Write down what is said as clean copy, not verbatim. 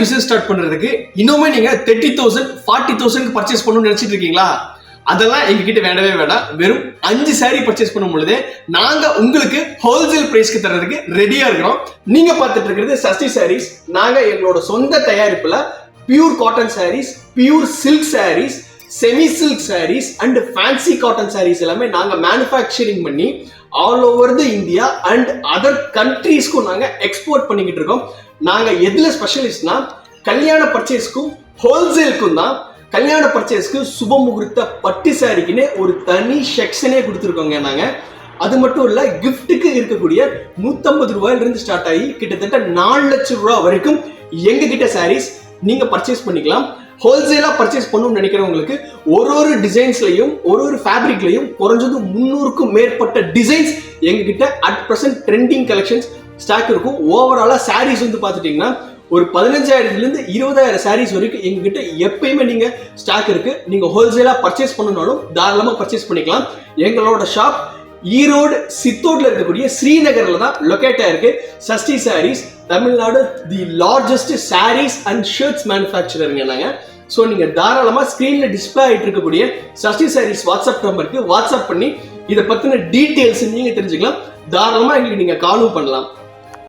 Business start பண்றதுக்கு இன்னுமே நீங்க 30,000 40,000 பர்ச்சேஸ் பண்ணணும்னு நினைச்சிட்டு இருக்கீங்களா? அதெல்லாம் எங்ககிட்ட வேண்டவே வேண்டாம். வெறும் 5 saree பர்ச்சேஸ் பண்ணும் பொழுது நாங்க உங்களுக்கு ஹோல்சேல் பிரைஸ்க்கு தரதுக்கு ரெடியா இருக்கிறோம். நீங்க பார்த்துட்டு இருக்கிறது சஷ்டி sarees. நாங்க எங்களோட சொந்த தயாரிப்புல pure cotton sarees, pure silk sarees, semi silk sarees and fancy cotton sarees எல்லாமே நாங்க மேனுஃபேக்சரிங் பண்ணி all over the India and other கண்ட்ரீஸ்க்கும் நாங்க எக்ஸ்போர்ட் பண்ணிக்கிட்டு இருக்கோம். நாங்க எதுல ஸ்பெஷலிஸ்ட்னா கல்யாண பர்ச்சேஸ்க்கும் ஹோல்சேலுக்கும் தான். கல்யாண பர்ச்சேஸ்க்கு சுப முகூர்த்த பட்டு சாரிக்குன்னு ஒரு தனி செக்ஷனே கொடுத்துருக்கோங்க நாங்க. அது மட்டும் இல்ல, கிஃப்ட்டுக்கு இருக்கக்கூடிய 150 ரூபாயிலிருந்து ஸ்டார்ட் ஆகி கிட்டத்தட்ட 4 லட்சம் ரூபாய் வரைக்கும் எங்க கிட்ட சாரீஸ் நீங்க பர்ச்சேஸ் பண்ணிக்கலாம். ஹோல்சேலா பர்ச்சேஸ் பண்ணணும்னு நினைக்கிறவங்களுக்கு ஒரு டிசைன்ஸ்லயும் ஒரு ஃபேப்ரிக்லயும் குறைஞ்சது 300க்கும் மேற்பட்ட டிசைன்ஸ் எங்ககிட்ட at present trending collections stock இருக்கும். ஓவராலா சாரீஸ் வந்து பாத்துட்டீங்கன்னா ஒரு 15,000 20,000 சாரீஸ் வரைக்கும் எங்ககிட்ட எப்பயுமே நீங்க ஸ்டாக் இருக்கு. நீங்க ஹோல்சேலா பர்ச்சேஸ் பண்ணணும்னாலும் தாராளமா பர்ச்சேஸ் பண்ணிக்கலாம். எங்களோட ஷாப் ஈரோடு சித்தோட்ல இருக்கக்கூடிய ஸ்ரீநகர்ல தான் லொகேட் ஆயிருக்கு. Sashti sarees Tamil Nadu the largest sarees and shirts மேனுஃபேக்சரருங்க நாங்க. ஸோ நீங்க தாராளமா ஸ்கிரீன்ல டிஸ்பிளே ஆயிட்டு இருக்கக்கூடிய சஷ்டி சாரீஸ் வாட்ஸ்அப் நம்பருக்கு வாட்ஸ்அப் பண்ணி இதை பத்தின டீடைல்ஸ் நீங்க தெரிஞ்சுக்கலாம். தாராளமா எங்களுக்கு நீங்க காலும் பண்ணலாம்.